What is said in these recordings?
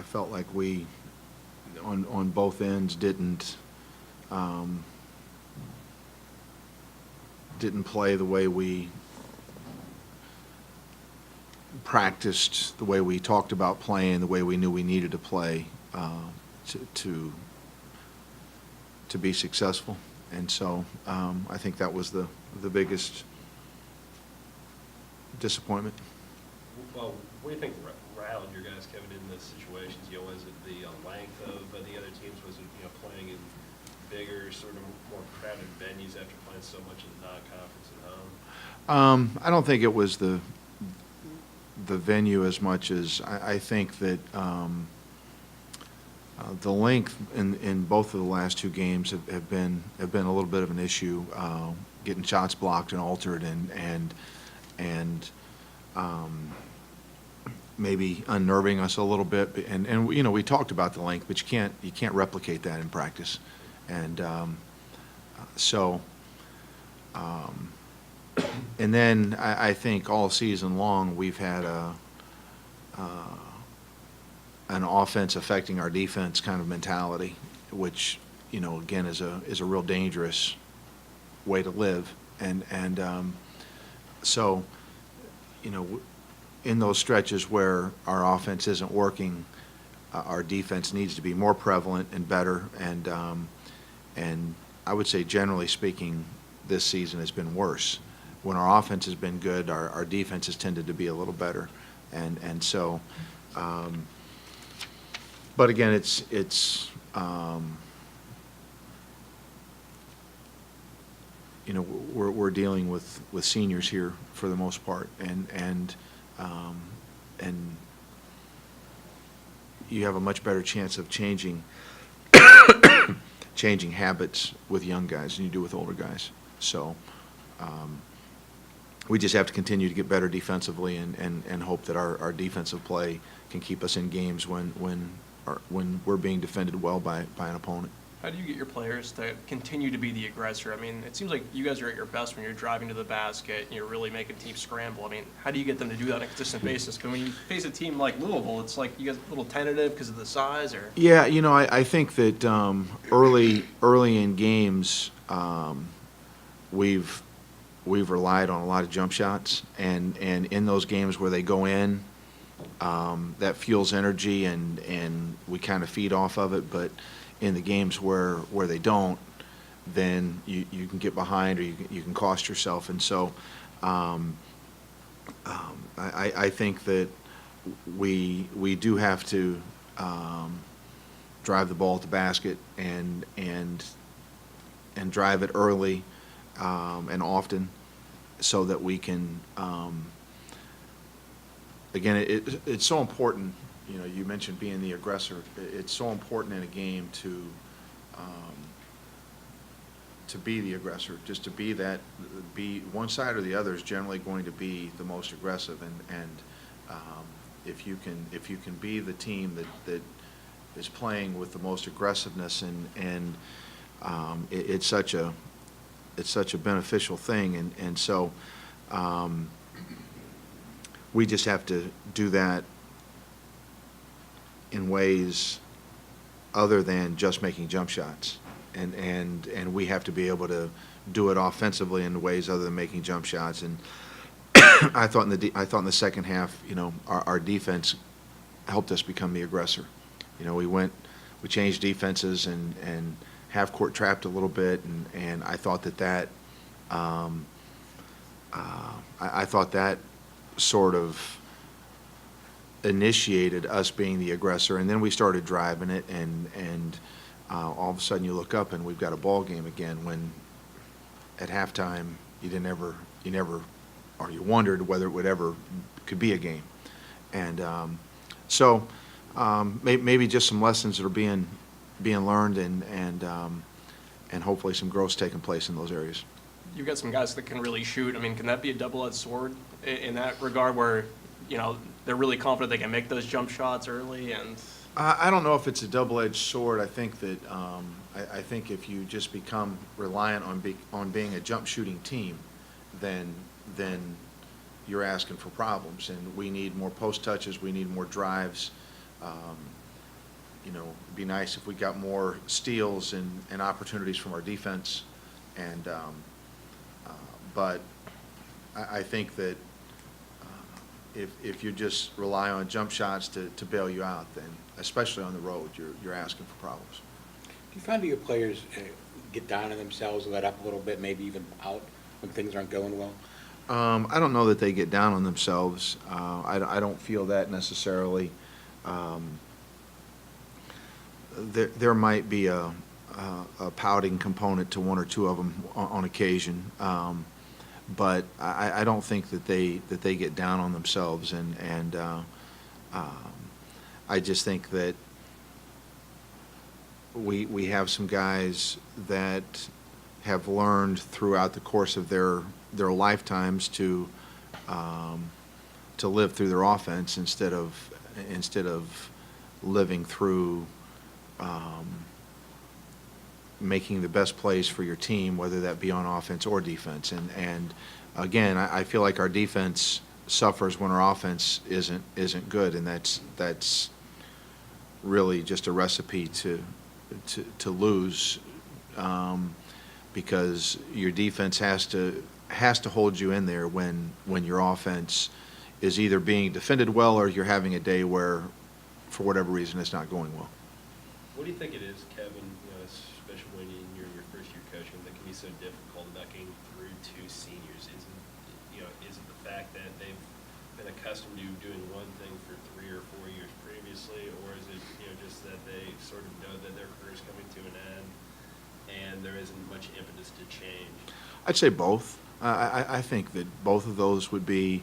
felt like we, on both ends, didn't play the way we practiced, the way we talked about playing, the way we knew we needed to play to be successful. And so I think that was the biggest disappointment. Well, what do you think rattled your guys, Kevin, in those situations? You know, was it the length of the other teams? Was it, you know, playing in bigger, sort of more crowded venues after playing so much in the non-conference at home? I don't think it was the venue as much as I think that the length in both of the last two games have been a little bit of an issue, getting shots blocked and altered and maybe unnerving us a little bit. And you know, we talked about the length, but you can't replicate that in practice. And and then I think all season long we've had an offense affecting our defense kind of mentality, which, you know, again is a real dangerous way to live. And so, you know, in those stretches where our offense isn't working, our defense needs to be more prevalent and better. And I would say, generally speaking, this season has been worse. When our offense has been good, our defense has tended to be a little better. And so, but again, it's you know, we're dealing with seniors here for the most part, and you have a much better chance of changing habits with young guys than you do with older guys. So we just have to continue to get better defensively and hope that our defensive play can keep us in games when we're being defended well by an opponent. How do you get your players to continue to be the aggressor? I mean, it seems like you guys are at your best when you're driving to the basket and you're really making teams scramble. I mean, how do you get them to do that on a consistent basis? Because when you face a team like Louisville, it's like you guys a little tentative because of the size, or? Yeah, you know, I think that early in games, we've relied on a lot of jump shots, and in those games where they go in, that fuels energy, and we kind of feed off of it. But in the games where they don't, then you can get behind, or you can cost yourself. And so I think that we do have to drive the ball at the basket and drive it early and often, so that we can again, it's so important. You know, you mentioned being the aggressor. It's so important in a game to be the aggressor. Just to be one side or the other is generally going to be the most aggressive, and if you can be the team that is playing with the most aggressiveness, and it's such a beneficial thing, and so we just have to do that in ways other than just making jump shots, and we have to be able to do it offensively in ways other than making jump shots. And I thought in the second half, you know, our defense helped us become the aggressor. You know, we changed defenses and half court trapped a little bit, and I thought that I thought that sort of initiated us being the aggressor, and then we started driving it, and all of a sudden you look up and we've got a ball game again, when at halftime you wondered whether it would ever could be a game. And so maybe just some lessons that are being learned, and hopefully some growth taking place in those areas. You've got some guys that can really shoot. I mean, can that be a double-edged sword in that regard, where, you know, they're really confident they can make those jump shots early? And I don't know if it's a double-edged sword. I think that I think if you just become reliant on being a jump shooting team, then you're asking for problems. And we need more post touches. We need more drives. it'd be nice if we got more steals and opportunities from our defense. And, but I think that if you just rely on jump shots to bail you out, then, especially on the road, you're asking for problems. Do you find that your players get down on themselves, let up a little bit, maybe even out when things aren't going well? I don't know that they get down on themselves. I don't feel that necessarily. There might be a pouting component to one or two of them on occasion, but I don't think that they get down on themselves, and I just think that we have some guys that have learned throughout the course of their lifetimes to live through their offense instead of living through making the best plays for your team, whether that be on offense or defense. And again, I feel like our defense suffers when our offense isn't good, and that's really just a recipe to lose, because your defense has to hold you in there when your offense is either being defended well or you're having a day where, for whatever reason, it's not going well. What do you think it is, Kevin, especially when you're in your first year coaching, that can be so difficult about getting through two seniors? Is it the fact that they've been accustomed to doing one thing for 3 or 4 years previously, or is it just that they sort of know that their career is coming to an end and there isn't much impetus to change? I'd say both. I think that both of those would be,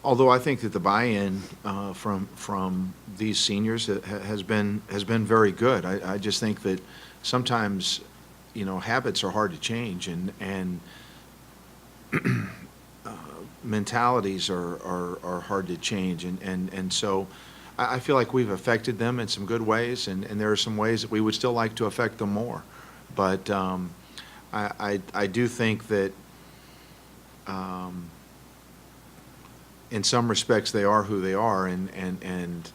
although I think that the buy-in from these seniors has been very good. I just think that sometimes, habits are hard to change, and mentalities are hard to change, and so I feel like we've affected them in some good ways, and there are some ways that we would still like to affect them more. But I do think that in some respects they are who they are, and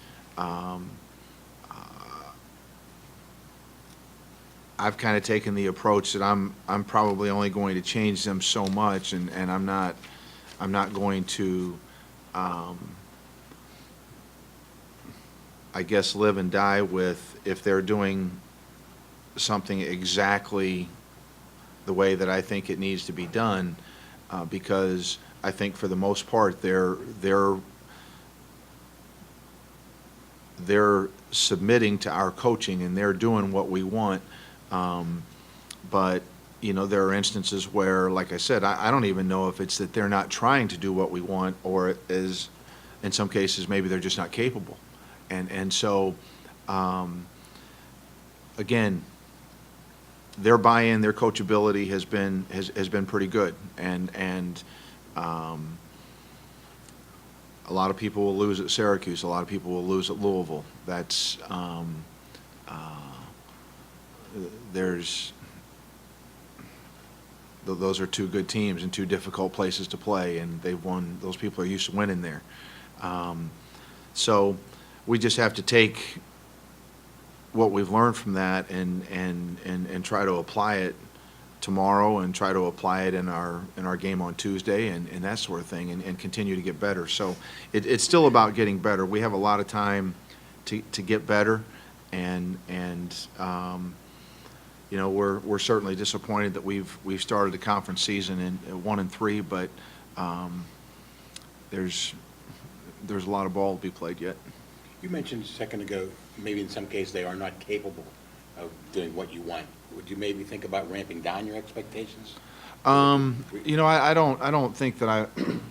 I've kind of taken the approach that I'm probably only going to change them so much, and I'm not going to I guess live and die with if they're doing something exactly the way that I think it needs to be done, because I think for the most part they're submitting to our coaching and they're doing what we want. But there are instances where, like I said, I don't even know if it's that they're not trying to do what we want, or it is, in some cases, maybe they're just not capable. And so, again, their buy-in, their coachability has been pretty good, and a lot of people will lose at Syracuse. A lot of people will lose at Louisville. That's those are two good teams and two difficult places to play, and they've won. Those people are used to winning there. So we just have to take what we've learned from that and try to apply it tomorrow, and try to apply it in our game on Tuesday, and that sort of thing, and continue to get better. So it's still about getting better. We have a lot of time to get better, and we're certainly disappointed that we've started the conference season in 1-3, but there's a lot of ball to be played yet. You mentioned a second ago, maybe in some cases they are not capable of doing what you want. Would you maybe think about ramping down your expectations? I don't think that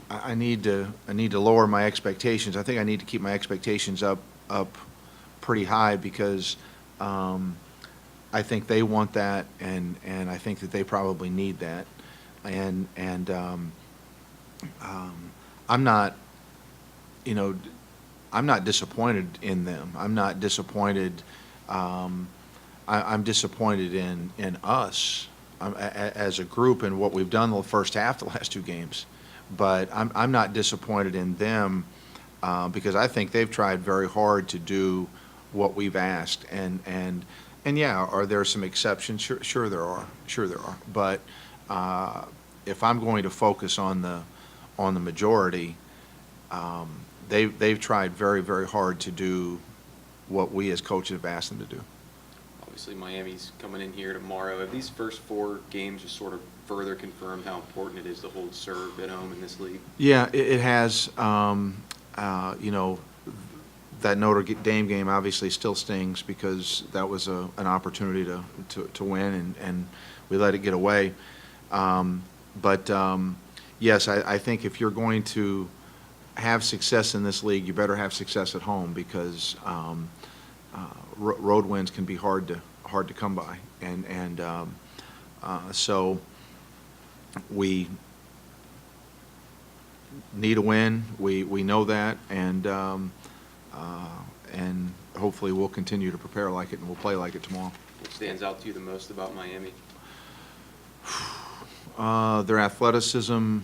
I need to lower my expectations. I think I need to keep my expectations up pretty high, because I think they want that, and I think that they probably need that, and I'm not disappointed in them. I'm not disappointed. I'm disappointed in us as a group and what we've done the first half, the last two games. But I'm not disappointed in them, because I think they've tried very hard to do what we've asked. And yeah, are there some exceptions? Sure there are. Sure there are. But if I'm going to focus on the majority, they've tried very, very hard to do what we as coaches have asked them to do. Obviously, Miami's coming in here tomorrow. Have these first 4 games just sort of further confirmed how important it is to hold serve at home in this league? Yeah, it has. You know, that Notre Dame game obviously still stings because that was an opportunity to win, and we let it get away. But yes, I think if you're going to have success in this league, you better have success at home because road wins can be hard to come by, and so we need a win. We know that, and hopefully we'll continue to prepare like it and we'll play like it tomorrow. What stands out to you the most about Miami? Their athleticism,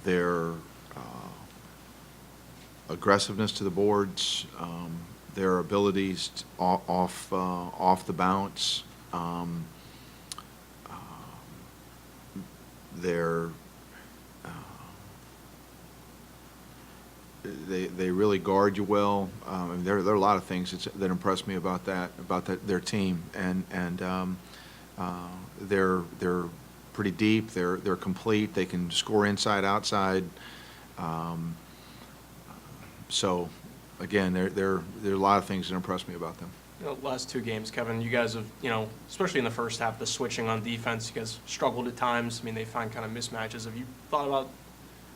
their aggressiveness to the boards, their abilities off the bounce, their they really guard you well. I mean, there are a lot of things that impress me about their team, and they're pretty deep. They're complete. They can score inside, outside. So, again, there are a lot of things that impress me about them. You know, last 2 games, Kevin, you guys have, you know, especially in the first half, the switching on defense, you guys struggled at times. I mean, they find kind of mismatches. Have you thought about,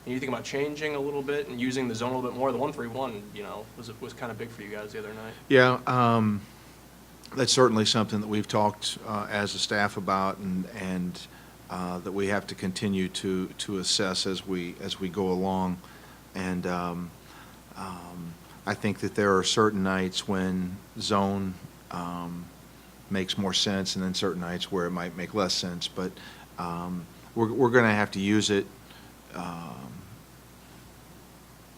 you think about changing a little bit and using the zone a little bit more? The 1-3-1, you know, was kind of big for you guys the other night. Yeah, that's certainly something that we've talked as a staff about, and that we have to continue to assess as we go along. And I think that there are certain nights when zone makes more sense, and then certain nights where it might make less sense. But we're going to have to use it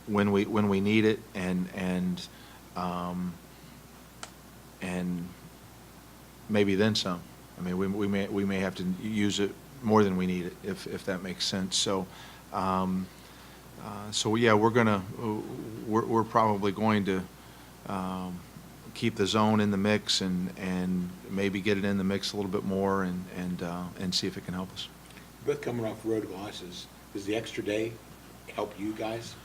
when we need it, and maybe then some. I mean, we may have to use it more than we need it, if that makes sense. So. So yeah, we're probably going to keep the zone in the mix and maybe get it in the mix a little bit more and see if it can help us. Both coming off road losses. Does the extra day help you guys?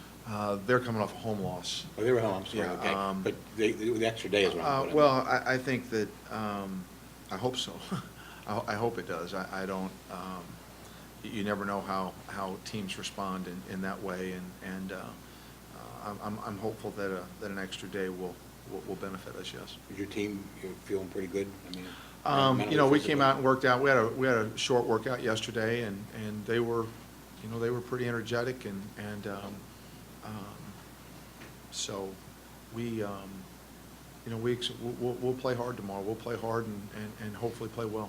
They're coming off a home loss. Oh, they were home, I'm sorry, Yeah, okay. But the extra day is what I'm Well, I think that I hope so. I hope it does. I don't. You never know how teams respond in that way, and I'm hopeful that an extra day will benefit us. Yes. Is your team feeling pretty good? I mean, You know, we came out and worked out. We had a short workout yesterday, and they were, you know, they were pretty energetic, and so we, you know, we'll play hard tomorrow. We'll play hard and hopefully play well.